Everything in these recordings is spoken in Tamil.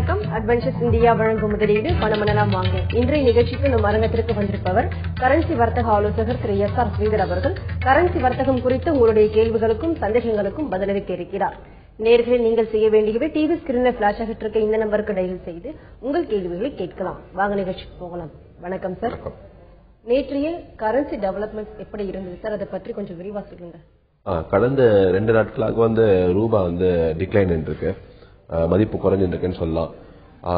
வணக்கம். அட்வென்ச்சர்ஸ் இந்தியா வழங்கும் முதலீடு பணமனலாம் வாங்க. இன்றைய நிகழ்ச்சிக்கு நம் அரங்கத்திற்கு வந்திருப்பவர் கரன்சி வர்த்தக ஆலோசகர் திரு எஸ்.ஆர். ஸ்ரீதர் அவர்கள். கரன்சி வர்த்தகம் குறித்து உங்களுடைய கேள்விகளுக்கும் சந்தேகங்களுக்கும் பதிலளிக்க இருக்கிறார். நேர்களை நீங்கள் செய்ய வேண்டியவை டிவி ஸ்கிரீன்ல பிளாஷ் ஆகிட்டு இருக்க இந்த நம்பருக்கு டயல் செய்து உங்கள் கேள்விகளை கேட்கலாம். வாங்க நிகழ்ச்சிக்கு போகலாம். வணக்கம் சார். நேற்றைய கரன்சி டெவலப்மெண்ட் எப்படி இருந்தது சார்? அதை பற்றி கொஞ்சம் விரிவா சொல்லுங்க. கடந்த 2 நாட்களாக ரூபா டிக்ளைன் இருக்கு, மதிப்பு குறைஞ்சிருக்குன்னு சொல்லலாம்.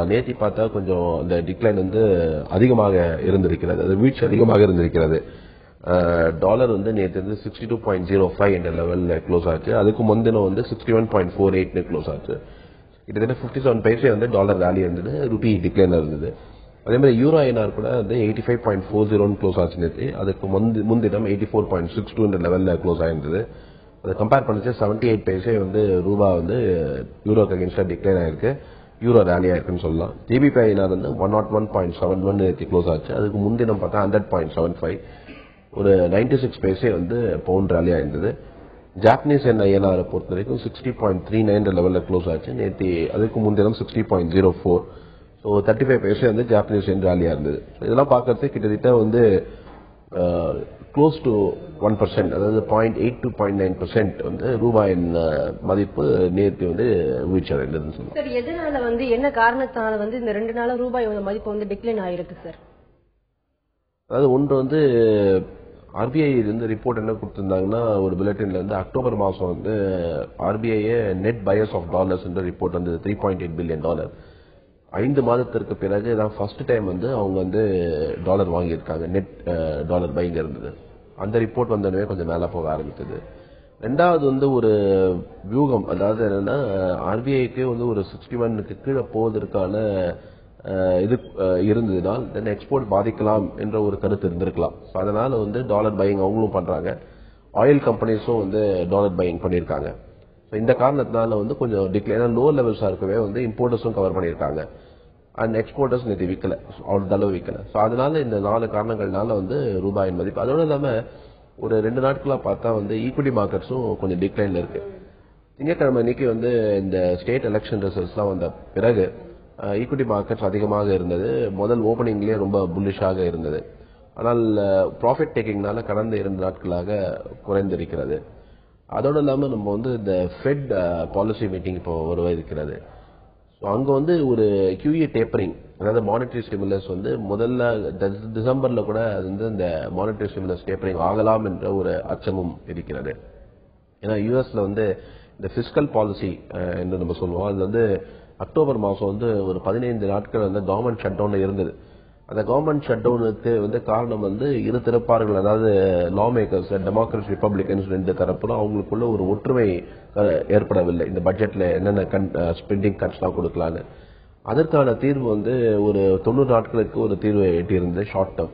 நேற்று பார்த்தா கொஞ்சம் அந்த டிக்ளைன் அதிகமாக இருந்திருக்கிறது, அது வீழ்ச்சி அதிகமாக இருந்திருக்கிறது. டாலர் நேற்று 62.05 என்ற லெவல்ல க்ளோஸ் ஆச்சு. அதுக்கு முந்தினம் 61.48 க்ளோஸ் ஆச்சு. கிட்டத்தட்ட 57 பைசே டாலர் வேல்யூ இருந்தது, ரூபி டிக்ளைன் இருந்தது. அதே மாதிரி யூரோ ஐஎன்ஆர் கூட 85.40 க்ளோஸ் ஆச்சு நேற்று. அதுக்கு முன்தினம் 84.62 என்ற லெவல்ல க்ளோஸ் ஆயிருந்தது. அதை கம்பேர் பண்ணிச்சு 78 பைசே ரூபா யூரோக்கு அகேன்ஸ்டா டிக்ளைன் ஆயிருக்கு, யூரோ ரேலி ஆயிருக்குன்னு சொல்லலாம். ஜிபிபி ஐஎன்ஆர் 101.71 நேற்று க்ளோஸ் ஆச்சு. அதுக்கு முன்தினம் பார்த்தா 100.75, ஒரு 96 பைசே பவுண்ட் ரேலி ஆயிருந்தது. ஜாப்பனீஸ் என் ஐஎன்ஆர் பொறுத்த வரைக்கும் 60.39 லெவல்ல க்ளோஸ் ஆச்சு நேற்று. அதுக்கு முன்தினம் 60.04, ஸோ 35 பைசே ஜாப்பனீஸ் என் ரேலியா இருந்தது. இதெல்லாம் பார்க்கறது கிட்டத்தட்ட க்ளோஸ் டு 1%, அதாவது 0.8 to 0.9% ரூபாயின் மதிப்பு நேற்று வீழ்ச்சி அடைந்ததுன்னு சொல்லுவாங்க. சார், எதனால என்ன காரணத்தால இந்த 2 நாள ரூபாய் மதிப்பு டிக்ளைன் ஆயிருக்கு சார்? அதாவது ஒன்று ஆர்பிஐ ரிப்போர்ட் என்ன கொடுத்திருந்தாங்கன்னா, ஒரு புல்லட்டின்ல அக்டோபர் மாசம் RBI net buyers of dollars என்ற ரிப்போர்ட் வந்தது. $3.8 பில்லியன். 5 மாதத்திற்கு பிறகு தான் ஃபர்ஸ்ட் டைம் அவங்க டாலர் வாங்கியிருக்காங்க. நெட் டாலர் பையிங் இருந்தது. அந்த ரிப்போர்ட் வந்தோடனே கொஞ்சம் மேல போக ஆரம்பித்தது. ரெண்டாவது ஒரு வியூகம், அதாவது என்னன்னா ஆர்பிஐக்கு ஒரு 61க்கு கீழே போவதற்கான இது இருந்ததுனால் தென் எக்ஸ்போர்ட் பாதிக்கலாம் என்ற ஒரு கருத்து இருந்திருக்கலாம். அதனால டாலர் பையிங் அவங்களும் பண்றாங்க, ஆயில் கம்பெனிஸும் டாலர் பையிங் பண்ணியிருக்காங்க. இந்த காரணத்தினால கொஞ்சம் டிக்ளைன் லோ லெவல்ஸா இருக்கவே இம்போர்ட்டர்ஸும் கவர் பண்ணியிருக்காங்க, அண்ட் எக்ஸ்போர்ட்டர்ஸ் நேற்று விற்கல, அவ்வளவு விற்கல. ஸோ அதனால இந்த 4 காரணங்கள்னால ரூபாயின் மதிப்பு. அதோட இல்லாம ஒரு 2 நாட்களா பார்த்தா ஈக்விட்டி மார்க்கெட்ஸும் கொஞ்சம் டிக்ளைன்ல இருக்கு. திங்கட்கிழமை இன்னைக்கு இந்த ஸ்டேட் எலெக்ஷன் ரிசல்ட்ஸ்லாம் வந்த பிறகு ஈக்விட்டி மார்க்கெட்ஸ் அதிகமாக இருந்தது. முதல் ஓபனிங்லேயே ரொம்ப புல்லிஷாக இருந்தது. ஆனால் ப்ராஃபிட் டேக்கிங்னால கடந்த 2 நாட்களாக குறைந்திருக்கிறது. அதோட இல்லாம நம்ம இந்த ஃபெட் பாலிசி மீட்டிங் இப்போ இருக்கிறது. ஸோ அங்க ஒரு QE டேப்பரிங், அதாவது மானிட்டரி ஸ்டிமுலஸ் முதல்ல டிசம்பர்ல கூட இந்த மானிட்டரி ஸ்டிமுலஸ் டேப்பரிங் ஆகலாம் என்ற ஒரு அச்சமும் இருக்கிறது. ஏன்னா யூஎஸ்ல இந்த பிஸ்கல் பாலிசி என்று நம்ம சொல்லுவோம், அது அக்டோபர் மாசம் ஒரு 15 நாட்கள் கவர்மெண்ட் ஷட் டவுன்ல இருந்தது. அந்த கவர்மெண்ட் ஷட் டவுனுக்கு காரணம் இரு தரப்பார்கள், அதாவது லா மேக்கர்ஸ், டெமோக்ரட்ஸ், ரிப்பப்ளிகன்ஸ் 2 தரப்புல அவங்களுக்குள்ள ஒரு ஒற்றுமை ஏற்படவில்லை. இந்த பட்ஜெட்ல என்னென்ன ஸ்பெண்டிங் கட்ஸ்லாம் கொடுக்கலான்னு அதற்கான தீர்வு ஒரு 90 நாட்களுக்கு ஒரு தீர்வை எட்டியிருந்தது, ஷார்ட் டேர்ம்.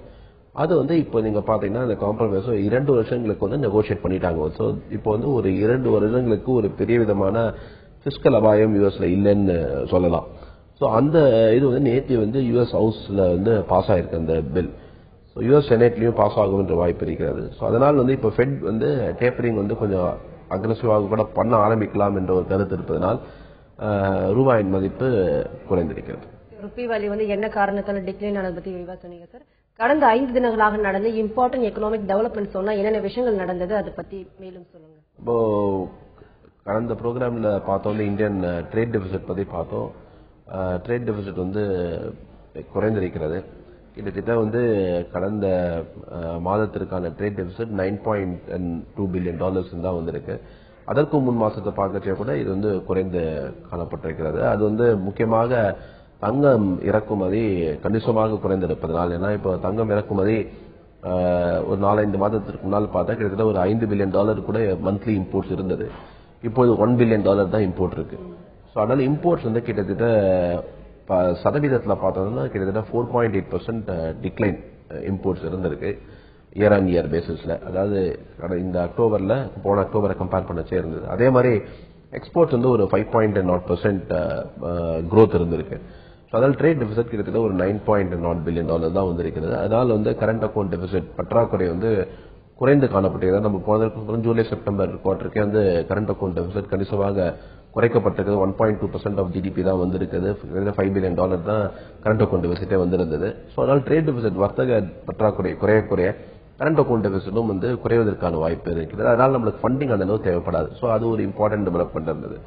அது இப்போ நீங்க பாத்தீங்கன்னா இந்த காம்ப்ரமைஸ் 2 வருஷங்களுக்கு நெகோசியேட் பண்ணிட்டாங்க. ஸோ இப்போ ஒரு 2 வருடங்களுக்கு ஒரு பெரிய விதமான பிஸ்கல் அபாயம் யூஎஸ்ல இல்லைன்னு சொல்லலாம். ஸோ அந்த இது நேற்று யூஎஸ் ஹவுஸ்ல பாஸ் ஆயிருக்கு அந்த பில். ஸோ யூஎஸ் செனேட்லயும் பாஸ் ஆகும் என்ற வாய்ப்பு இருக்கிறது. ஸோ அதனால இப்போ ஃபெட் டேப்பரிங் கொஞ்சம் அக்ரெசிவாக கூட பண்ண ஆரம்பிக்கலாம் என்ற ஒரு கருத்து இருப்பதனால் ரூபாயின் மதிப்பு குறைந்திருக்கிறது. ருபி வேல்யூ என்ன காரணத்தால டிக்ளைன் ஆனது பத்தி விரிவா சொன்னீங்க சார். கடந்த 5 தினங்களாக நடந்த இம்பார்ட்டன்ட் எக்கனாமிக் டெவலப்மெண்ட் சொன்னா என்னென்ன விஷயங்கள் நடந்தது, அதை பத்தி மேலும் சொல்லுங்க. இப்போ கடந்த ப்ரோக்ராம்ல பார்த்தோம், இந்தியன் ட்ரேட் டெபிசிட் பத்தி பார்த்தோம். ட்ரேட் டெபிசிட் குறைந்திருக்கிறது. கிட்டத்தட்ட கடந்த மாதத்திற்கான ட்ரேட் டெபிசிட் $9.2 பில்லியன் தான் வந்திருக்கு. அதற்கு முன் மாசத்தை பார்க்கச்சே கூட இது குறைந்து காணப்பட்டிருக்கிறது. அது முக்கியமாக தங்கம் இறக்குமதி கணிசமாக குறைந்திருப்பதனால். ஏன்னா இப்போ தங்கம் இறக்குமதி ஒரு 4-5 மாதத்திற்கு முன்னால் பார்த்தா கிட்டத்தட்ட ஒரு $5 பில்லியன் கூட மந்த்லி இம்போர்ட்ஸ் இருந்தது. இப்போது $1 பில்லியன் தான் இம்போர்ட் இருக்கு. ஸோ அதனால இம்போர்ட்ஸ் கிட்டத்தட்ட சதவீதத்தில் பார்த்தோம்னா கிட்டத்தட்ட 4.8% டிக்ளைன் இம்போர்ட்ஸ் இருந்திருக்கு இயர் ஆன் இயர் பேசிஸ்ல. அதாவது இந்த அக்டோபர்ல போன அக்டோபரை கம்பேர் பண்ணச்சே இருந்தது. அதே மாதிரி எக்ஸ்போர்ட்ஸ் ஒரு 5.0% growth இருந்திருக்கு. அதனால் ட்ரேட் டெபிசிட் கிட்டத்தட்ட ஒரு $9.0 பில்லியன் தான் வந்திருக்கிறது. அதனால கரண்ட் அக்கௌண்ட் டெபிசிட் பற்றாக்குறை குறைந்து காணப்பட்டது. நம்ம போனதற்கு ஜூலை செப்டம்பர் குவார்டருக்கே கரண்ட் அக்கௌண்ட் டெபிசிட் கணிசமாக குறைக்கப்பட்டிருக்கிறது. 1.2% ஆஃப் ஜிடிபி தான் வந்திருக்குது. $5 பில்லியன் தான் கரண்ட் அக்கௌண்ட் டெபிசிட்டே வந்திருந்தது. ஸோ அதனால ட்ரேட் டெபிசிட் வர்த்தக பற்றாக்குறை குறைய கரண்ட் அக்கௌண்ட் டெபிசிட்டும் வந்து குறைவதற்கான வாய்ப்பு இருக்கிறது. அதனால நம்மளுக்கு ஃபண்டிங் அந்த அளவு தேவைப்படாது. ஸோ அது ஒரு இம்பார்ட்டன்ட் டெவலப்மெண்ட் இருந்தது.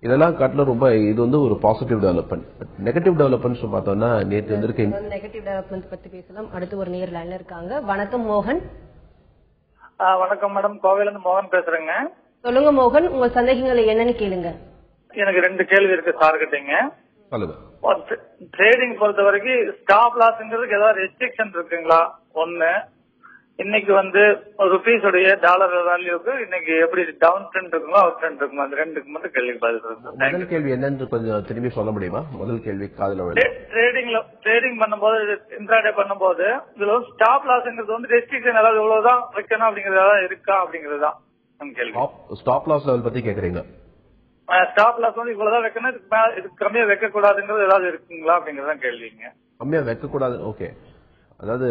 இதெல்லாம் காட்டில ரொம்ப இது வந்து ஒரு பாசிட்டிவ் டெவலப்மெண்ட். நெகட்டிவ் டெவலப்மெண்ட்ஸ் பார்த்தோம்னா நேற்று வந்திருக்க நெகட்டிவ் டெவலப்மெண்ட் பத்தி பேசலாம். அடுத்து ஒரு நேர் லைன்ல இருக்காங்க. வணக்கம் மோகன். வணக்கம் மேடம், கோவையில இருந்து மோகன் பேசுறேங்க. சொல்லுங்க மோகன், உங்க சந்தேகங்களை என்னன்னு கேளுங்க. எனக்கு 2 கேள்வி இருக்கு சார் கிட்டீங்க. ட்ரேடிங் பொறுத்த வரைக்கும் ஸ்டாப் லாஸ்ங்கிறதுக்கு ஏதாவது ரெஸ்ட்ரிக்ஷன் இருக்குங்களா? ஒண்ணு, இன்னைக்கு வந்து ருபீஸ் உடைய டாலர் வேல்யூக்கு இன்னைக்கு எப்படி டவுன் ட்ரெண்ட் இருக்குங்களோ அப் ட்ரெண்ட் இருக்குமா? அந்த 2க்கு மட்டும் கேள்வி பதில். முதல் கேள்வி என்னன்னு கொஞ்சம் திரும்பி சொல்ல முடியுமா? முதல் கேள்வி காதுல ட்ரேடிங் பண்ணும்போது இன்ட்ராடே பண்ணும்போது இதுல ஸ்டாப் லாஸ்ங்கிறது வந்து ரெஸ்ட்ரிக்ஷன் ஏதாவது இவ்வளவுதான் வைக்கணும் அப்படிங்கறது ஏதாவது இருக்கா அப்படிங்கறதுதான் கேள்வி. ஸ்டாப் லாஸ் லெவல் பத்தி கேக்குறீங்க? ஸ்டாப் லாஸ் வந்து இவ்வளவுதான் வைக்கணும், இதுக்கு கம்மியா வைக்க கூடாதுங்கிறது ஏதாவது இருக்குங்களா அப்படிங்கறதான் கேள்விங்க. கம்மியா வைக்க கூடாது. ஓகே, அதாவது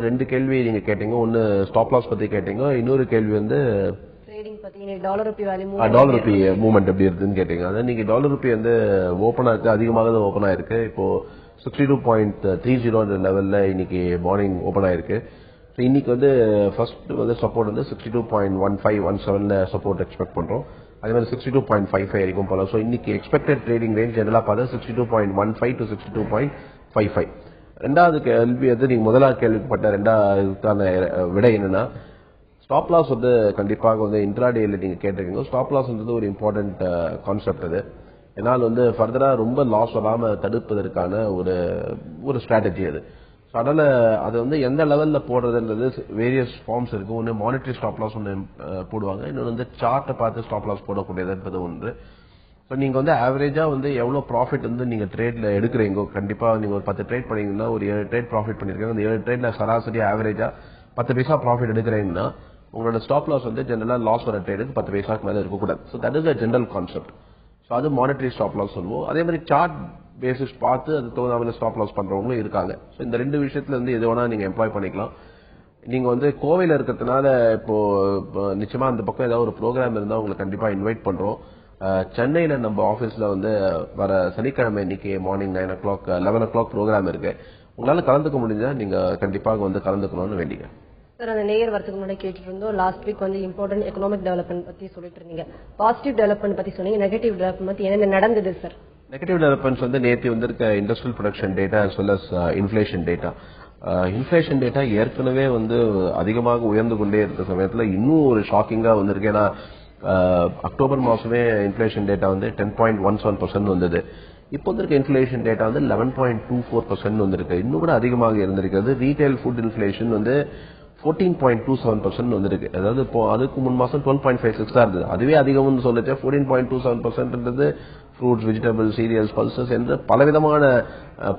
2 கேள்வி நீங்க கேட்டீங்க. ஒன்னு ஸ்டாப் லாஸ் பத்தி கேட்டீங்க, இன்னொரு கேள்வி வந்து ட்ரேடிங் பத்தி dollar Ruby value dollar Ruby movement எப்படி இருக்குன்னு கேட்டீங்க. அதான் நீங்க டாலர் ரூபி வந்து ஓபன் ஆயிருக்கு, அதிகமாக தான் ஓபன் ஆயிருக்கு. இப்போ 62.30 லெவல்ல இன்னைக்கு மார்னிங் ஓபன் ஆயிருக்கு. இன்னைக்கு வந்து ஃபர்ஸ்ட் வந்து சப்போர்ட் வந்து 62.1517 சப்போர்ட் எக்ஸ்பெக்ட் பண்றோம். அதே மாதிரி 62.55 வரைக்கும் போகலாம். ஸோ இன்னைக்கு எக்ஸ்பெக்டட் ட்ரேடிங் ரேஞ்ச் ஜெனரலா பார்த்தா 62.15 to 62.55. ரெண்டாவது கேள்வி வந்து நீங்க முதலாவது கேள்விப்பட்ட ரெண்டாவதுக்கான விடை என்னன்னா, ஸ்டாப் லாஸ் வந்து கண்டிப்பாக வந்து இன்ட்ராடேல நீங்க கேட்டிருக்கீங்க. ஸ்டாப் லாஸ் வந்து ஒரு இம்பார்ட்டன்ட் கான்செப்ட் அது. என்னால் வந்து ஃபர்தரா ரொம்ப லாஸ் வராம தடுப்பதற்கான ஒரு ஸ்ட்ராட்டஜி அது. அதனால அது வந்து எந்த லெவல்ல போடுறதுன்றது வேரியஸ் ஃபார்ம்ஸ் இருக்கு. ஒன்னு மானிட்டரி ஸ்டாப் லாஸ் ஒன்று போடுவாங்க, இன்னொன்று வந்து சார்ட்டை பார்த்து ஸ்டாப் லாஸ் போடக்கூடியது என்பது ஒன்று. ஸோ நீங்க வந்து ஆவரேஜா வந்து எவ்வளவு ப்ராஃபிட் வந்து நீங்க ட்ரேட்ல எடுக்கிறீங்க, கண்டிப்பா நீங்க ஒரு 10 ட்ரேட் பண்ணீங்கன்னா ஒரு 7 ட்ரேட் ப்ராஃபிட் பண்ணிருக்கீங்க. அந்த 7 ட்ரேட்ல சராசரி ஆவரேஜா 10 பைசா ப்ராஃபிட் எடுக்கிறீங்கன்னா உங்களோட ஸ்டாப் லாஸ் வந்து ஜெனரலா லாஸ் வர ட்ரேடுக்கு 10 பைசாக்கு மேல இருக்கக்கூடாது. So that is a general concept. So அது மானிட்டரி ஸ்டாப் லாஸ் சொல்லுவோம். அதே மாதிரி சார்ட் பேசிஸ் பார்த்து அது தகுந்த ஸ்டாப் லாஸ் பண்றவங்களும் இருக்காங்க. ஸோ இந்த 2 விஷயத்துல இருந்து எது வேணா நீங்க எம்ப்ளாய் பண்ணிக்கலாம். நீங்க வந்து கோவையில இருக்கிறதுனால இப்போ நிச்சயமா அந்த பக்கம் ஏதாவது ஒரு ப்ரோக்ராம் இருந்தா உங்களுக்கு கண்டிப்பா இன்வைட் பண்றோம். சென்னையில நம்ம ஆபீஸ்ல வந்து வர சனிக்கிழமை இன்னைக்கு மார்னிங் 9 o'clock 11 o'clock ப்ரோக்ராம் இருக்கு. உங்களால கலந்துக்க முடிஞ்சா நீங்க கண்டிப்பாக வந்து கலந்துக்கணும்னு வேண்டிங்க. சார், அந்த நேயர் வரதுக்கு முன்னாடி கேட்டுட்டு இருந்தோம். லாஸ்ட் வீக் வந்து இம்பார்ட்டன்ட் எக்கனாமிக் டெவலப்மெண்ட் பத்தி சொல்லிட்டு இருந்தீங்க. பாசிட்டிவ் டெவலப்மெண்ட் பத்தி சொன்னீங்க. நெகட்டிவ் டெவலப்மெண்ட் பத்தி என்ன நடந்தது சார்? நெகட்டிவ் டெவலப்மெண்ட்ஸ் வந்து நேற்று வந்திருக்க industrial production data as well as inflation data. Inflation data ஏற்கனவே வந்து அதிகமாக உயர்ந்து கொண்டே இருக்க சமயத்துல இன்னும் ஒரு ஷாக்கிங்கா வந்திருக்கு. ஏன்னா அக்டோபர் மாசமே இன்ஃபிளேஷன் டேட்டா வந்து 10.17% வந்தது. இப்போ இருக்க இன்ஃபிளேஷன் டேட்டா வந்து 11.24% வந்திருக்கு. இன்னும் கூட அதிகமாக இருந்திருக்கிறது. ரீட்டைல் ஃபுட் இன்ஃபிளேஷன் வந்து 14.27% வந்திருக்கு. அதாவது இப்போ அதுக்கு முன் மாசம் 12.56 தான் இருந்தது. அதுவே அதிகம்னு சொல்லிட்டு 14.27% ஃப்ரூட்ஸ், வெஜிடபிள், சீரியல்ஸ், பல்சஸ் என்று பலவிதமான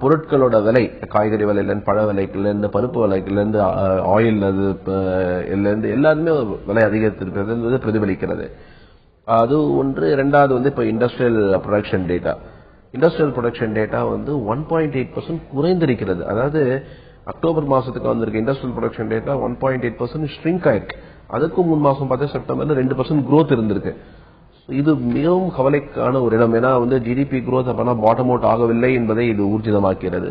பொருட்களோட விலை, காய்கறி விலையிலிருந்து பழ விலைக்குலேருந்து பருப்பு விலைக்குலேருந்து ஆயில் இருந்து எல்லாருமே விலை அதிகரித்திருக்கிறது என்பது பிரதிபலிக்கிறது. அது ஒன்று. இரண்டாவது வந்து இப்போ industrial production data. Industrial production data வந்து 1.8% குறைந்திருக்கிறது. அதாவது அக்டோபர் மாசத்துக்கு வந்திருக்கு இண்டஸ்ட்ரியல் ப்ரொடக்ஷன் டேட்டா 1.8% ஷ்ரிங்க் ஆயிருக்கு. அதுக்கு முன் மாசம் பார்த்தா செப்டம்பர்ல 2% growth இருந்திருக்கு. இது மிகவும் கவலைக்கான ஒரு இடம். ஏன்னா வந்து ஜிடிபி growth அப்பனா பாட்டம் அவுட் ஆகவில்லை என்பதை இது ஊர்ஜிதமாக்கிறது.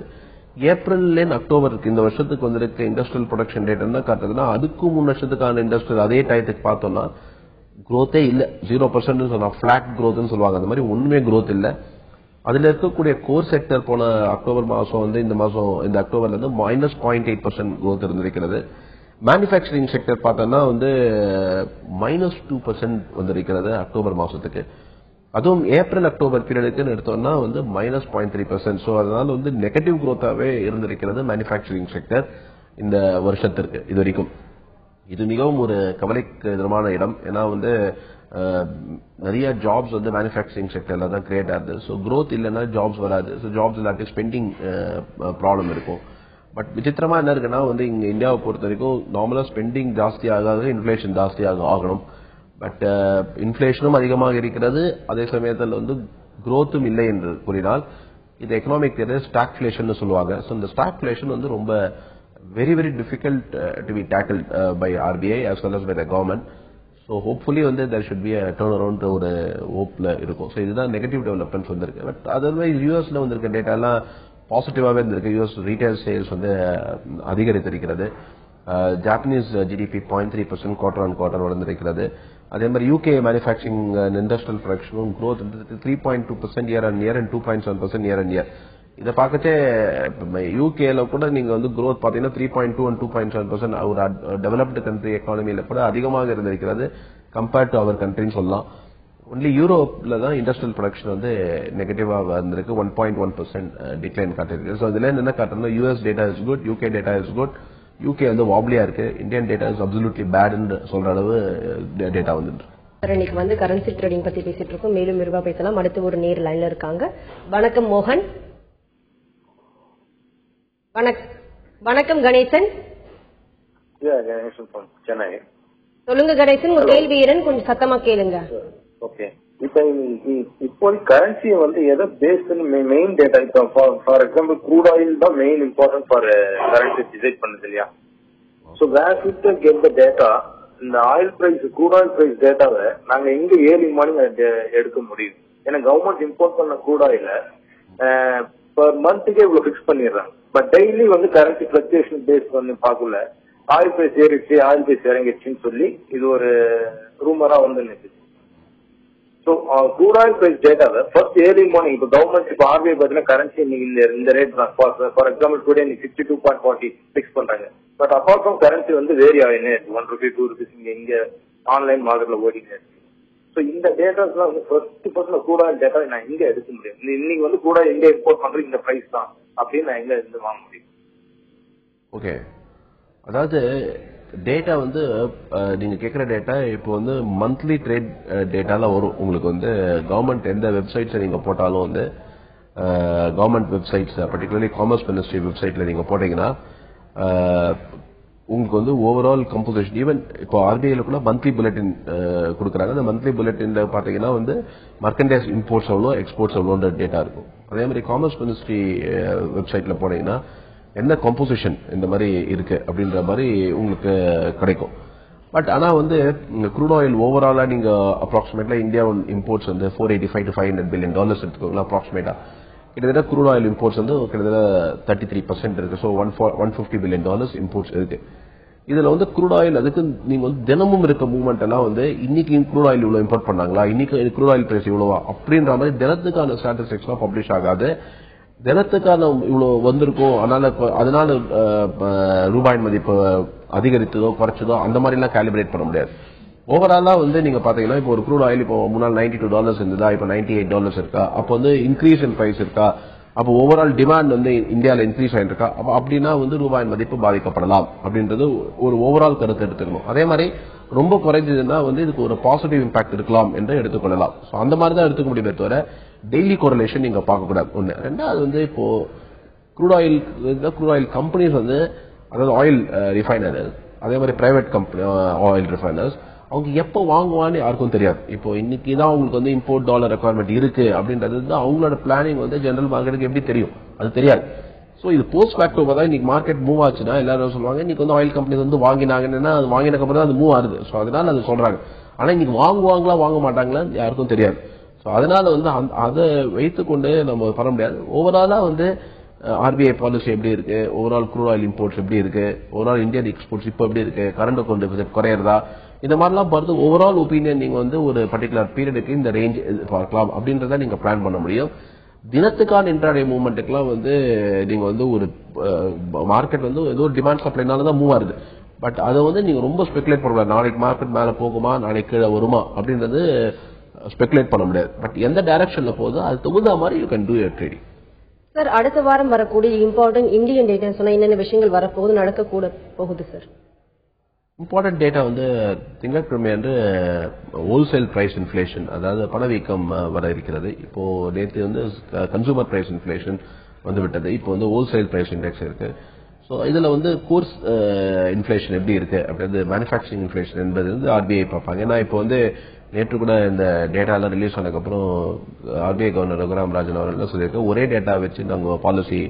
ஏப்ரல் அக்டோபருக்கு இந்த வருஷத்துக்கு வந்திருக்க இண்டஸ்ட்ரியல் ப்ரொடக்ஷன் டேட்டா என்ன காட்டுறதுன்னா, அதுக்கும் முன் வருஷத்துக்கான இண்டஸ்ட்ரியல் அதே டயத்துக்கு பார்த்தோம்னா growth-ஏ இல்ல. 0% சொன்னா பிளாட் growth சொல்லுவாங்க. அந்த மாதிரி ஒண்ணுமே growth இல்ல. அதுல இருக்கக்கூடிய கோர் செக்டர் போன அக்டோபர் மாசம் வந்து இந்த அக்டோபர்ல இருந்து -0.8% growth இருந்திருக்கிறது. மேனுபேக்சரிங் செக்டர் பார்த்தோம்னா வந்து -2% வந்திருக்கிறது அக்டோபர் மாசத்துக்கு. அதுவும் ஏப்ரல் அக்டோபர் பீரியடுக்கு எடுத்தோம்னா வந்து -0.3%. ஸோ அதனால வந்து நெகட்டிவ் growth-ஆவே இருந்திருக்கிறது மேனுபேக்சரிங் செக்டர் இந்த வருஷத்திற்கு இது வரைக்கும். இது மிகவும் ஒரு கவலைக்கு எதிரான இடம். ஏன்னா வந்து நிறைய ஜாப்ஸ் வந்து மேனுபேக்சரிங் செக்டர்ல தான் கிரியேட் ஆகுது. ஸோ growth இல்லைன்னா ஜாப்ஸ் வராது. ஸோ ஜாப்ஸ் இல்லாட்டி ஸ்பெண்டிங் ப்ராப்ளம் இருக்கும். பட் விசித்திரமா என்ன இருக்குன்னா வந்து இங்க இந்தியாவை பொறுத்த வரைக்கும் நார்மலா ஸ்பெண்டிங் ஜாஸ்தி ஆகாது, இன்ஃபிளேஷன் ஜாஸ்தியாக ஆகணும். பட் இன்ஃபிளேஷனும் அதிகமாக இருக்கிறது, அதே சமயத்தில் வந்து growth-ம் இல்லை என்று கூறினால் இது எக்கனாமிக் தியரி ஸ்டாக்ஃபிளேஷன் சொல்லுவாங்க. ஸோ இந்த ஸ்டாக்ஃபிளேஷன் வந்து ரொம்ப very very difficult to be tackled by RBI as well as by the government. So hopefully வந்து there should be a turn around ஒரு ஹோப்ல இருக்கும். ஸோ இதுதான் நெகட்டிவ் டெவலப்மெண்ட்ஸ் வந்திருக்கு. பட் அதர்வைஸ் யூஎஸ்ல வந்திருக்க டேட்டா எல்லாம் பாசிட்டிவாகவே இருந்திருக்கு. யூஎஸ் ரீட்டைல் சேல்ஸ் வந்து அதிகரித்திருக்கிறது. Japanese GDP 0.3% quarter on quarter வளர்ந்திருக்கிறது. அதே மாதிரி யூகே மேனுஃபேக்சரிங் அண்ட் இண்டஸ்ட்ரியல் ப்ரொடக்ஷனும் growth 3.2% year and year and 2.7% year and year. இதை பார்க்கச்சே யூகேல கூட நீங்க வந்து க்ரோத் பாத்தீங்கன்னா 3.2 and 2.7% ஒரு டெவலப்டு கண்ட்ரி எக்கானமியில கூட அதிகமாக இருந்திருக்கிறது கம்பேர்ட் டு அவர் கண்ட்ரின்னு சொல்லலாம். ஒன்லி யூரோப்ல தான் இண்டஸ்ட்ரியல் ப்ரொடக்ஷன் வந்து நெகட்டிவா வந்திருக்கு. 1.1% டிக்ளைன் காட்டிருக்கு. ஸோ இதுல என்ன காட்டுறோம்னா US data is good, UK data is good. UK வந்து வாப்லியா இருக்கு, இந்தியன் டேட்டா இஸ் அப்சல்யூட்லி பேட்னு சொல்ற அளவு டேட்டா வந்துட்டு. இன்னைக்கு வந்து கரன்சி ட்ரேடிங் பத்தி பேசிட்டு இருக்கோம். மேலும் விரிவா பேசலாம். அடுத்து ஒரு நேர் லைன்ல இருக்காங்க. வணக்கம் மோகன். வணக்கம் கணேசன். சென்னை. சொல்லுங்க கணேசன், உங்க கேள்வி கொஞ்சம் சத்தமா கேளுங்க. ஓகே, இப்போ கரன்சி வந்து எதை பேஸ்ட் மெயின் டேட்டா, இப்போ ஃபார் எக்ஸாம்பிள் க்ரூட் ஆயில் தான் main important for currency decide பண்ணுது இல்லையா? So where should get the data? இந்த oil price, crude oil price டேட்டாவை நாங்க எங்க ஏர்லி மார்னிங் எடுக்க முடியும்? ஏன்னா கவர்மெண்ட் இம்போர்ட் பண்ண க்ரூட் ஆயில பர் மந்த்துக்கே இவ்வளவு பிக்ஸ் பண்ணிடுறாங்க. பட் டெய்லி வந்து கரன்சி பிளக்சுவேஷன் பேஸ் பண்ணி பார்க்கல, ஆயில் பிரைஸ் ஏறிடுச்சு, ஆயில் பிரைஸ் இறங்கிடுச்சுன்னு சொல்லி இது ஒரு ரூமரா வந்து நிற்குது. ஸோ க்ரூட் ஆயில் பிரைஸ் டேட்டாவை ஃபர்ஸ்ட் ஏர்லி மார்னிங், இப்போ கவர்மெண்ட் இப்போ ஆர்பிஐ பார்த்தீங்கன்னா கரன்சி இந்த ரேட் தான். ஃபார் எக்ஸாம்பிள் டுடே 62.40 பிக்ஸ் பண்றாங்க. பட் அப்பார்ட் ஃப்ரம் கரன்சி வந்து வேரி ஆகினே இருக்கு. 1 ரூபி 2 rupees இங்க ஆன்லைன் மார்க்கெட்ல ஓடினே இருக்கு. ஸோ இந்த டேட்டாஸ்லாம் வந்து ஃபர்ஸ்ட் க்ரூட் ஆயில் டேட்டா நான் எங்க எடுக்க முடியும்? இன்னைக்கு வந்து க்ரூட் ஆயில் எங்க இம்போர்ட் பண்றது இந்த பிரைஸ் தான் அப்படின்னு நான் எங்க இருந்து வாங்க முடியும்? ஓகே, அதாவது டேட்டா வந்து நீங்க கேட்கிற டேட்டா இப்போ வந்து மந்த்லி ட்ரேட் டேட்டால வரும். உங்களுக்கு வந்து கவர்மெண்ட் எந்த வெப்சைட்ஸ் நீங்க போட்டாலும் வந்து government websites, particularly commerce ministry வெப்சைட்ல நீங்க போட்டீங்கன்னா உங்களுக்கு வந்து ஓவரால் கம்போசிஷன், ஈவன் இப்போ ஆர்பிஐல கூட மந்த்லி புல்லட்டின் கொடுக்குறாங்க. அந்த மந்த்லி புல்லட்டின்ல பாத்தீங்கன்னா வந்து மர்கண்டைஸ் இம்போர்ட்ஸ் எவ்வளோ, எக்ஸ்போர்ட்ஸ் எவ்வளோன்ற டேட்டா இருக்கும். அதே மாதிரி காமர்ஸ் மினிஸ்ட்ரி வெப்சைட்ல போனீங்கன்னா என்ன கம்போசிஷன் இந்த மாதிரி இருக்கு அப்படின்ற மாதிரி உங்களுக்கு கிடைக்கும். பட் ஆனா வந்து க்ரூட் ஆயில் ஓவராலா நீங்க அப்ராக்சிமேட்லா இந்தியா இம்போர்ட்ஸ் வந்து $485 to $500 billion எடுத்துக்கோங்களா. அப்ராக்சிமேட்டா கிட்டத்தட்ட க்ரூட் ஆயில் இம்போர்ட்ஸ் வந்து கிட்டத்தட்ட 33% இருக்கு. ஸோ $150 billion இம்போர்ட்ஸ் இருக்கு. இதுல வந்து க்ரூட் ஆயில் அதுக்கு நீங்க வந்து தினமும் இருக்க மூவ்மெண்ட் எல்லாம் வந்து இன்னைக்கு க்ரூட் ஆயில் இவ்வளவு இம்போர்ட் பண்ணாங்களா, இன்னைக்கு க்ரூட் ஆயில் பிரைஸ் இவ்வளவா அப்படின்ற மாதிரி தினத்துக்கான ஸ்டாட்டிஸ்டிக்ஸ் எல்லாம் பப்ளிஷ் ஆகாது. தினத்துக்கான இவ்வளவு வந்திருக்கும், அதனால ரூபாயின் மதிப்பு அதிகரித்ததோ குறைச்சதோ அந்த மாதிரி எல்லாம் காலிபிரேட் பண்ண முடியாது. ஓவராலா வந்து நீங்க பாத்தீங்கன்னா இப்போ ஒரு க்ரூட் ஆயில் இப்போ முன்னாள் $92 இருந்ததா, இப்போ $98 இருக்கா, அப்போ வந்து இன்க்ரீஸ் இன் பிரைஸ் இருக்கா, அப்போ ஓவரால் டிமாண்ட் வந்து இந்தியாவில் இன்க்ரீஸ் ஆயிருக்கா, அப்படின்னா வந்து ரூபாயின் மதிப்பு பாதிக்கப்படலாம் அப்படின்றது ஒரு ஓவரால் கருத்து எடுத்துக்கணும். அதே மாதிரி ரொம்ப குறைஞ்சதுன்னா வந்து இதுக்கு ஒரு பாசிட்டிவ் இம்பாக்ட் இருக்கலாம் என்று எடுத்துக்கொள்ளலாம். ஸோ அந்த மாதிரி தான் எடுத்துக்க முடியுமே தவிர டெய்லி கோரிலேஷன் நீங்க பார்க்கக்கூடாது. ஒன்று. ரெண்டாவது வந்து இப்போ க்ரூட் ஆயில் கம்பெனிஸ் வந்து, அதாவது ஆயில் ரிஃபைனர்ஸ், அதே மாதிரி பிரைவேட் கம்பெனி ஆயில் ரிஃபைனர்ஸ், அவங்க எப்போ வாங்குவான்னு யாருக்கும் தெரியாது. இப்போ இன்னைக்கு தான் அவங்களுக்கு வந்து இம்போர்ட் டாலர் ரெக்வயர்மெண்ட் இருக்கு அப்படின்றது தான் அவங்களோட பிளானிங் வந்து ஜெனரல் மார்க்கெட்டுக்கு எப்படி தெரியும்? அது தெரியாது. ஸோ இது போஸ்ட் ஃபேக்டோவா தான் இன்னைக்கு மார்க்கெட் மூவ் ஆச்சுன்னா எல்லாரும் சொல்லுவாங்க இன்னைக்கு வந்து ஆயில் கம்பெனிஸ் வந்து வாங்கினாங்கன்னா அது வாங்கினதுக்கு அப்புறம் தான் அது மூவ் ஆகுது. ஸோ அதனால அது சொல்றாங்க. ஆனா இன்னைக்கு வாங்குவாங்களா வாங்க மாட்டாங்களான்னு யாருக்கும் தெரியாது. ஸோ அதனால வந்து அதை வைத்துக்கொண்டு நம்ம பண்ண முடியாது. ஓவராலா வந்து ஆர்பிஐ பாலிசி எப்படி இருக்கு, ஓவரால் க்ரூட் ஆயில் இம்போர்ட்ஸ் எப்படி இருக்கு, ஓவரால் இந்தியன் எக்ஸ்போர்ட்ஸ் இப்போ எப்படி இருக்கு, கரண்ட் அக்கௌண்ட் டெபிசிட் குறையறதா, இந்த மாதிரிலாம் பார்த்து ஓவரால் ஒப்பீனியன் நீங்க வந்து ஒரு பர்டிகுலர் பீரியடுக்கு இந்த ரேஞ்ச் பார்க்கலாம் அப்படின்றத நீங்க பிளான் பண்ண முடியும். தினத்துக்கான இன்ட்ராடே மூவ்மெண்ட்டுக்கெல்லாம் வந்து நீங்க வந்து ஒரு மார்க்கெட் வந்து ஏதோ டிமாண்ட் சப்ளைனால தான் மூவ் ஆகுது. பட் அதை வந்து நீங்க ரொம்ப ஸ்பெகுலேட் பண்ணக்கூடாது. நாளைக்கு மார்க்கெட் மேல போகுமா, நாளைக்கு கீழே வருமா அப்படின்றது ஸ்பெகுலேட் பண்ண முடியாது. பட் எந்த டைரக்ஷன்ல போகுதோ அது தகுந்த மாதிரி you can do your trading. Sir, அடுத்த வாரம் வரக்கூடிய இம்பார்ட்டன்ட் இந்தியன் டேட்டா சொன்னா என்னென்ன விஷயங்கள் வரப்போகுது, நடக்க கூட போகுது சார்? இம்பார்ட்டன்ட் டேட்டா வந்து திங்கட்கிழமை அன்று ஹோல்சேல் பிரைஸ் இன்ஃபிளேஷன், அதாவது பணவீக்கம் வர இருக்கிறது. இப்போ நேற்று வந்து கன்சூமர் பிரைஸ் இன்ஃபிளேஷன் வந்து விட்டது. இப்போ வந்து ஹோல்சேல் பிரைஸ் இண்டெக்ஸ் இருக்கு. ஸோ இதுல வந்து கோர்ஸ் இன்ஃபிளேஷன் எப்படி இருக்கு அப்படின்றது, மேனுஃபேக்சரிங் இன்ஃபிளேஷன் என்பது வந்து ஆர்பிஐ பார்ப்பாங்க. ஏன்னா இப்போ வந்து நேற்று கூட இந்த டேட்டா எல்லாம் ரிலீஸ் ஆனதுக்கப்புறம் ஆர்பிஐ கவர்னர் ரகுராம் ராஜன் அவர்கள் சொல்லியிருக்க ஒரே டேட்டா வச்சு நாங்கள் பாலிசி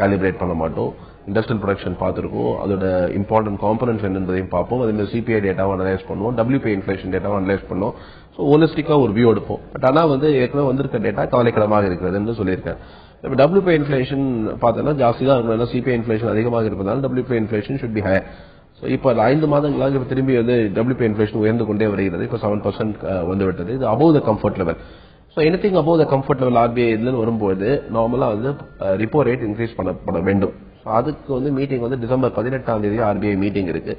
காலிபிரேட் பண்ண மாட்டோம், இண்டஸ்ட்ரியல் ப்ரொடக்ஷன் பார்த்திருக்கோம், அதோட இம்பார்ட்டன்ட் காம்பனன்ட்ஸ் என்னன்றதையும் பார்ப்போம். அதே மாதிரி சிபிஐ டேட்டாவை அனலைஸ் பண்ணுவோம், WPI இன்ஃபிளேஷன் டேட்டாவை அனலைஸ் பண்ணுவோம். ஸோ ஹோலிஸ்டிக்கா ஒரு வியூ எடுப்போம். பட் ஆனால் ஏற்கனவே வந்திருக்க டேட்டா கவலைக்கிடமாக இருக்கிறதுன்னு சொல்லியிருக்கேன். இப்போ WPI இன்ஃபிளேஷன் பார்த்தோம்னா ஜாஸ்தி தான் இருக்கும். ஏன்னா சிபிஐ இன்ஃபிளேஷன் அதிகமாக இருப்பதால் WPI inflation should be higher. So இப்போ 5 மாதங்களாக இப்போ திரும்பி WPI இன்ஃபிளேஷன் உயர்ந்து கொண்டே வருகிறது. இப்போ 7% வந்துவிட்டது. இது அபோவ் த comfort level. So anything above த கம்ஃபர்ட் லெவல் RBI இதுன்னு வரும்போது நார்மலா ரிப்போ ரேட் இன்க்ரீஸ் பண்ணப்பட வேண்டும். ஸோ அதுக்கு மீட்டிங் டிசம்பர் 18 RBI மீட்டிங் இருக்கு.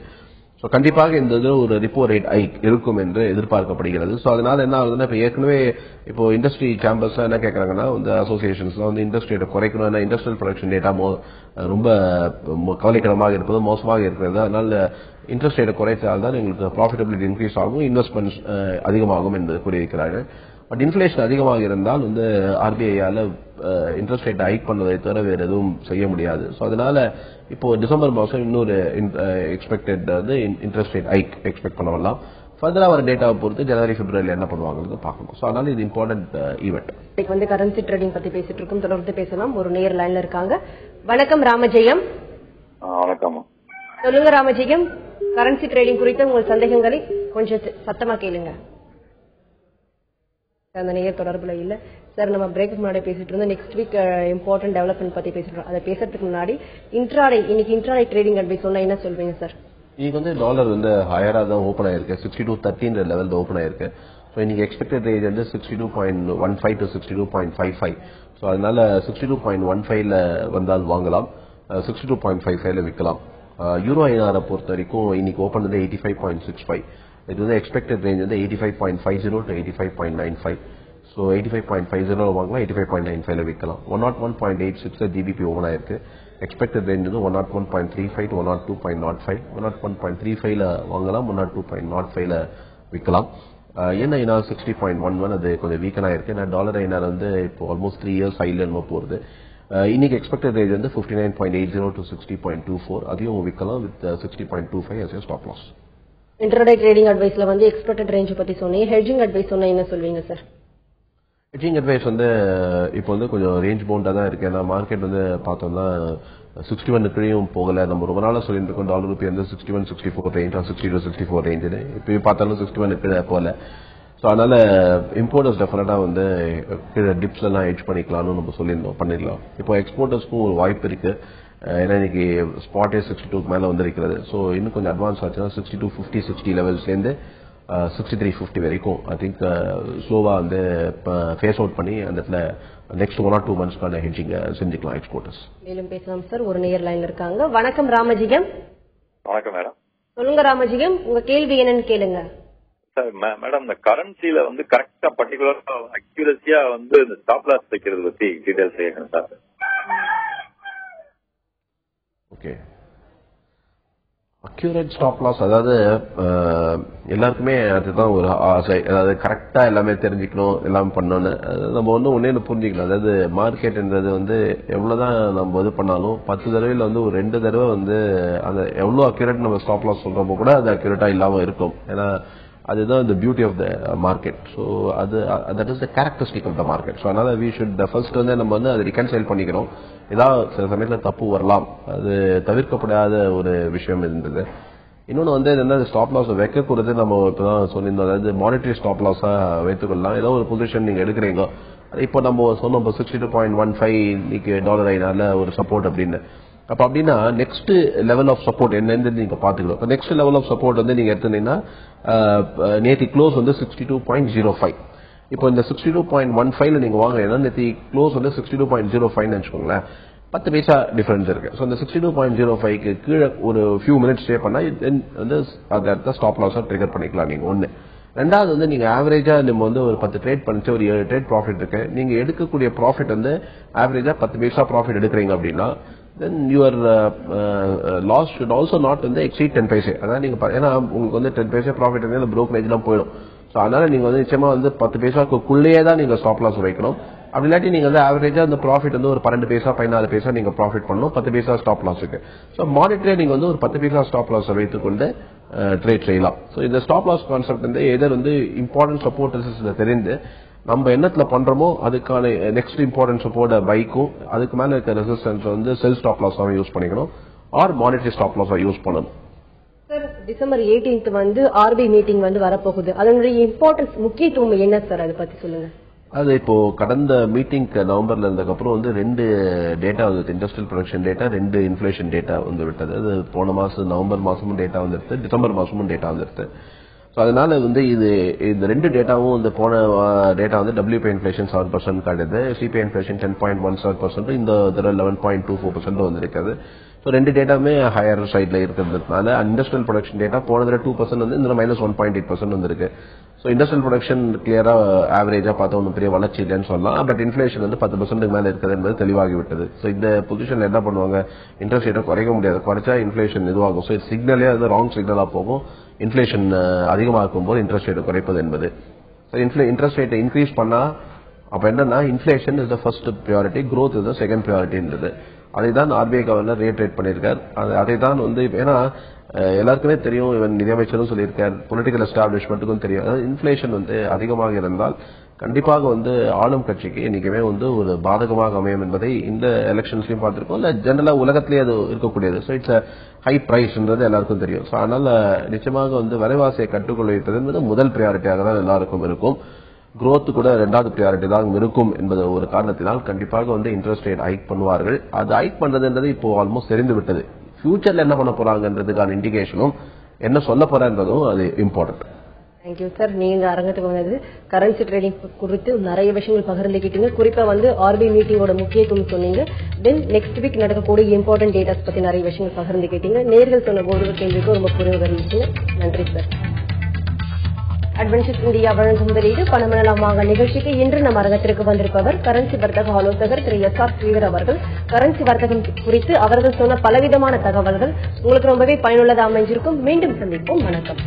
ஸோ கண்டிப்பாக இந்த ஒரு ரிப்போ ரேட் ஹைக் இருக்கும் என்று எதிர்பார்க்கப்படுகிறது. ஸோ அதனால என்ன ஆகுதுன்னா இப்போ ஏற்கனவே இப்போ இண்டஸ்ட்ரி சேம்பர்ஸ் என்ன கேட்கறாங்கன்னா அசோசியேஷன்ஸ்லாம் இண்டஸ்ட்ரி ரேட்டை குறைக்கணும், இண்டஸ்ட்ரியல் ப்ரொடக்ஷன் டேட்டா ரொம்ப கவலைக்கிடமாக இருப்பது, மோசமாக இருக்கிறது. அதனால இன்ட்ரெஸ்ட் ரேட்டை குறைத்தால்தான் எங்களுக்கு ப்ராஃபிட்டபிலிட்டி இன்க்ரீஸ் ஆகும், இன்வெஸ்ட்மெண்ட்ஸ் அதிகமாகும் என்று கூறியிருக்கிறார்கள். பட் இன்ஃபிளேஷன் அதிகமாக இருந்தால் RBI-யால இன்ட்ரெஸ்ட் ரேட் ஹைக் பண்ணுவதை தவிர வேறு எதுவும் செய்ய முடியாது. ஸோ அதனால இப்போ டிசம்பர் மாதம் இன்னொரு expected interest rate hike expect பண்ணலாம். ஃபர்தரா வர டேட்டாவை பொறுத்து ஜனவரி பிப்ரவரியில் என்ன பண்ணுவாங்க பார்க்கணும். ஸோ அதனால இது இம்பார்ட்டன்ட் ஈவெண்ட். இன்னைக்கு கரன்சி ட்ரேடிங் பத்தி பேசிட்டு இருக்கோம், தொடர்ந்து பேசலாம். ஒரு நேர் லைன்ல இருக்காங்க. வணக்கம் ராமஜெயம். வணக்கம். சொல்லுங்க ராமஜெயம், கரன்சி ட்ரேடிங் குறித்த உங்கள் சந்தேகங்களை கொஞ்சம் சத்தமா கேளுங்க. அந்த நேர் தொடர்புல இல்ல சார். நம்ம பிரேக் முன்னாடி பேசிட்டு இருந்தோம், நெக்ஸ்ட் வீக் இம்பார்ட்டன்ட் டெவலப்மெண்ட் பத்தி பேசிட்டு அதை பேசுறதுக்கு முன்னாடி இன்னைக்கு இன்ட்ராடே ட்ரேடிங் அட்வைஸ் சொன்னா என்ன சொல்வீங்க சார்? இன்னைக்கு டாலர் ஹையரா தான் ஓபன் ஆயிருக்கு, 62.13 லெவல் ஓபன் ஆயிருக்கு. ஸோ இன்னைக்கு எக்ஸ்பெக்டட் ரேஞ்ச் 62.15 to 62.55. ஸோ அதனால 62.15 வந்தால் வாங்கலாம், 62.55 விற்கலாம். யூரோ ஐநாரை பொறுத்த வரைக்கும் இன்னைக்கு ஓபன் 85.65. இது எக்ஸ்பெக்டட் ரேஞ்ச் 85.50 to 85.95. ஸோ 85.50 வாங்கலாம், 85.95 விற்கலாம். 101.86 GBP ஓபன் ஆயிருக்கு. Expected range 101.35 to 102.05. 101.35 வாங்கலாம், 102.05 விற்கலாம். என்ன ஐநார் 60.11 அது கொஞ்சம் வீக்கனா இருக்கு. ஏன்னா டாலர் ஐநார் இப்போ ஆல்மோஸ்ட் 3 இயர்ஸ் ஹைல போகுது. இன்னைக்கு எக்ஸ்பெக்டட் ரேஞ்ச் 59.80 to 60.24. அதையும் விற்கலாம் with 60.25 as a stop loss. Intraday trading அட்வைஸ்ல எக்ஸ்பெக்டட் ரேஞ்ச் பத்தி சொன்னீங்க. ஹெட்ஜிங் அட்வைஸ் சொன்னா என்ன சொல்வீங்க சார்? ஹெட்ஜிங் அட்வைஸ் இப்போ கொஞ்சம் ரேஞ்ச் பவுண்டா தான் இருக்கு. ஏன்னா மார்க்கெட் பார்த்தோம்னா 61 கீழேயும் போகல. நம்ம ரொம்ப நாளா சொல்லிட்டு இருக்கோம் டாலர் ரூபி 61-64 ரேஞ்ச், 60-64 ரேஞ்ச். இப்போ பார்த்தாலும் 61 கீழே போகல. ஸோ அதனால இம்போர்ட்டர்ஸ் டெஃபினட்டா கீழே டிப்ஸ்ல எல்லாம் ஹெட்ஜ் பண்ணிக்கலாம்னு நம்ம சொல்லியிருந்தோம், பண்ணிடலாம். இப்போ எக்ஸ்போர்ட்டர்ஸ்க்கும் ஒரு வாய்ப்பு இருக்கு. ஏன்னா இன்னைக்கு ஸ்பாட்டே 62 மேல வந்திருக்கிறது. ஸோ இன்னும் கொஞ்சம் அட்வான்ஸ் ஆச்சுன்னா 6250 60 லெவல்ஸ்லேருந்து 6350 வரைக்கும் ஐ திங்க் ஸ்லோவா ஃபேஸ் அவுட் பண்ணி அந்த இடத்துல நெக்ஸ்ட் 1 or 2 months ஹெட்ஜிங் செஞ்சுக்கலாம் எக்ஸ்போர்ட்டர்ஸ். மேலும் பேசலாம் சார். ஒரு நேர் லைன்ல இருக்காங்க. வணக்கம் ராமஜிகம். வணக்கம் மேடம். சொல்லுங்க ராமஜிகம், உங்க கேள்வி என்னன்னு கேளுங்க. சார் மேடம், இந்த கரன்சில கரெக்டா பர்டிகுலரா அக்யூரஸியா இந்த ஸ்டாப் லாஸ் வைக்கிறது பத்தி டீடைல்ஸ் செய்யணும் sir. Okay, accurate stop loss அதாவது எல்லாருக்குமே அதுதான் ஒரு ஆசை. அதாவது கரெக்டா எல்லாமே தெரிஞ்சுக்கணும், எல்லாம் பண்ணணும்னு. நம்ம ஒன்னே புரிஞ்சுக்கலாம். அதாவது மார்க்கெட்ன்றது எவ்வளவுதான் நம்ம இது பண்ணாலும் 10 தடவையில ஒரு 2 தடவை அந்த எவ்வளவு அக்யூரேட் நம்ம ஸ்டாப் லாஸ் சொல்றப்போ கூட அது அக்யூரேட்டா இல்லாம இருக்கும். ஏன்னா அதுதான் the beauty of the market. So that is the characteristic of the market. So அதனால we should first நம்ம அதை reconcile பண்ணிக்கிறோம். ஏதாவது சில சமயத்துல தப்பு வரலாம், அது தவிர்க்கப்படாத ஒரு விஷயம் இருந்தது. இன்னொன்னு என்ன ஸ்டாப் லாஸ் வைக்கக்கூடாது. நம்ம இப்பதான் சொல்லியிருந்தோம், அதாவது மானிட்டரி ஸ்டாப் லாஸா வைத்துக்கொள்ளலாம். ஏதோ ஒரு பொசிஷன் நீங்க எடுக்கிறீங்க, இப்போ நம்ம சொன்னோம் 62.15 இன்னைக்கு டாலர் ஐநார்ல ஒரு சப்போர்ட் அப்படின்னு. அப்ப அப்படின்னா நெக்ஸ்ட் லெவல் ஆஃப் சப்போர்ட் என்னன்னு நீங்க பாத்துக்கலாம். நெக்ஸ்ட் லெவல் ஆஃப் சப்போர்ட் நீங்க எடுத்தீங்கன்னா நேத்தி க்ளோஸ் 62.05. இப்போ இந்த 62.15 நீங்க வாங்குறீங்கன்னா நேத்தி க்ளோஸ் 62.05 வச்சுக்கோங்களேன், 10 பைசா டிஃபரன்ஸ் இருக்கு. ஸோ இந்த 62.05க்கு கீழே ஒரு ஃபியூ மினிட்ஸ் ஸ்டே பண்ணா அதை ஸ்டாப் லாஸா ட்ரிகர் பண்ணிக்கலாம் நீங்க. ஒன்னு. ரெண்டாவது நீங்க ஆவரேஜா நம்ம ஒரு 10 ட்ரேட் பண்ணிச்சு, ஒரு 7 ட்ரேட் ப்ராஃபிட் இருக்கு. நீங்க எடுக்கக்கூடிய ப்ராஃபிட் ஆவரேஜா 10 பைசா ப்ராஃபிட் எடுக்கிறீங்க அப்படின்னா then your loss should also not exceed 10 paise. அதான் நீங்க ஏன்னா உங்களுக்கு 10 paise ப்ராஃபிட் இருந்தா brokerage எல்லாம் போயிடும். சோ அதனால நீங்க நிச்சயமா 10 பைசாக்குள்ளேயே தான் நீங்க ஸ்டாப் லாஸ் வைக்கணும். அப்படி இல்லாட்டி நீங்க ஆவரேஜா அந்த ப்ராஃபிட் ஒரு 12 பைசா 14 பைசா நீங்க ப்ராஃபிட் பண்ணணும், 10 பைசா ஸ்டாப் லாஸ் இருக்கு. சோ மானிட்டரியா நீங்க ஒரு 10 பைசா ஸ்டாப் லாஸ் வைத்துக்கொண்டு ட்ரேட் செய்யலாம். சோ இந்த ஸ்டாப் லாஸ் கான்செப்ட் எதர் இம்பார்ட்டன்ட் சப்போர்ட் ரெசிஸ்டன்ஸ் தெரிந்து நம்ம என்னத்துல பண்றோமோ அதுக்கான நெக்ஸ்ட் இம்பார்ட்டன்ட் சப்போர்ட் பைக்கும் அதுக்கு மேல இருக்க ரெசிஸ்டன்ஸ் வந்து செல் ஸ்டாப் லாஸ் யூஸ் பண்ணிக்கணும் or monetary stop loss use பண்ணணும். சார், டிசம்பர் 18th வந்து ஆர்பிஐ மீட்டிங் வந்து வரப்போகுது. அதனுடைய இம்பார்ட்டன்ஸ் முக்கியத்துவம் என்ன சார், அதை பத்தி சொல்லுங்க. அது இப்போ கடந்த மீட்டிங் நவம்பர்ல இருந்ததுக்கப்புறம் வந்து 2 டேட்டா வந்து industrial production data 2 inflation data வந்து விட்டது. அது போன மாசம் நவம்பர் மாசமும் டேட்டா வந்துருது, டிசம்பர் மாசமும் டேட்டா வந்துருது. ஸோ அதனால வந்து இந்த 2 டேட்டாவும் வந்து போன டேட்டா வந்து WPI இன்ஃபிளேஷன் 7% காட்டுது, CPI இன்ஃபிளேஷன் 10.17%, இந்த தடவை 11.24% வந்திருக்காது. ஸோ 2 டேட்டாவுமே ஹையர் சைட்ல இருக்கிறதுனால இண்டஸ்ட்ரியல் ப்ரொடக்ஷன் டேட்டா போன தடவை 2% வந்து இந்த -1.8% வந்திருக்கு. ஸோ இண்டஸ்ட்ரியல் ப்ரொடக்ஷன் கிளியரா ஆவரேஜா பார்த்தா ஒன்றும் பெரிய வளர்ச்சி இல்லைன்னு சொல்லலாம். பட் இன்ஃபிளேஷன் வந்து 10% மேல இருக்குது என்பது தெளிவாகிவிட்டது. ஸோ இந்த பொசிஷன்ல என்ன பண்ணுவாங்க, இன்ட்ரெஸ்ட் ரேட்டை குறைக்க முடியாது, குறைச்சா இன்ஃபிளேஷன் இதுவாகும். ஸோ சிக்னலே அது ராங் சிக்னலா போகும். இன்ஃபிளேஷன் அதிகமாகும் போது இன்ட்ரெஸ்ட் ரேட் குறைப்பது என்பது. இன்ட்ரெஸ்ட் ரேட்டை இன்க்ரீஸ் பண்ணா அப்ப என்னன்னா inflation is the first priority, growth is the second priority. அதை தான் ஆர்பிஐ கவர்னர் ரேட் பண்ணியிருக்கார். அதை தான் வந்து ஏன்னா எல்லாருக்குமே தெரியும், இவன் நிதியமைச்சரும் சொல்லியிருக்கார், பொலிட்டிக்கல் எஸ்டாப்ளிஷ்மெண்ட்டுக்கும் தெரியும், இன்ஃபிளேஷன் வந்து அதிகமாக இருந்தால் கண்டிப்பாக வந்து ஆளும் கட்சிக்கு இன்னைக்குமே வந்து ஒரு பாதகமாக அமையும் என்பதை இந்த எலெக்ஷன்ஸ்லயும் பார்த்திருக்கோம், இல்ல ஜெனரலா உலகத்திலேயே அது இருக்கக்கூடியது. ஸோ இட்ஸ் ஹை பிரைஸ்ன்றது எல்லாருக்கும் தெரியும். ஸோ அதனால நிச்சயமாக வந்து விலைவாசியை கட்டுக்குள் வைப்பது என்பது முதல் பிரியாரிட்டியாக தான் எல்லாருக்கும் இருக்கும். growth கூட 2வது பிரியாரிட்டி தான் இருக்கும் என்பது ஒரு காரணத்தினால் கண்டிப்பாக வந்து இன்ட்ரெஸ்ட் ரேட் ஹைக் பண்ணுவார்கள். அது ஹைக் பண்றதுன்றது இப்போ ஆல்மோஸ்ட் தெரிந்து விட்டது. ஃபியூச்சர்ல என்ன பண்ண போறாங்கன்றதுக்கான இண்டிகேஷனும் என்ன சொல்ல போறன்றதும் அது இம்பார்ட்டன்ட். Thank you sir. நீங்க அரங்கத்துக்கு வந்தது கரன்சி ட்ரேடிங் குறித்து நிறைய விஷயங்கள் பகிர்ந்துக்கிட்டீங்க. குறிப்பா வந்து ஆர்பிஐ மீட்டிங்கோட முக்கியத்துவம் சொன்னீங்க. தென் நெக்ஸ்ட் வீக் நடக்கக்கூடிய இம்பார்ட்டன்ட் டேட்டாஸ் பத்தி நிறைய விஷயங்கள் பகிர்ந்துக்கிட்டீங்க. நேர்கள் சொன்ன ஒரு கேள்விக்கு ரொம்ப புரிவு அறிவிச்சு நன்றி சார். அட்வென்ச்சர்ஸ் இந்தியா வழங்கும் முதலீடு பணமனலாம் வாங்க நிகழ்ச்சிக்கு இன்று நம் அரங்கத்திற்கு வந்திருப்பவர் கரன்சி வர்த்தக ஆலோசகர் திரு SR ஸ்ரீதர் அவர்கள். கரன்சி வர்த்தகம் குறித்து அவர்கள் சொன்ன பலவிதமான தகவல்கள் உங்களுக்கு ரொம்பவே பயனுள்ளதாக அமைஞ்சிருக்கும். மீண்டும் சந்திப்போம். வணக்கம்.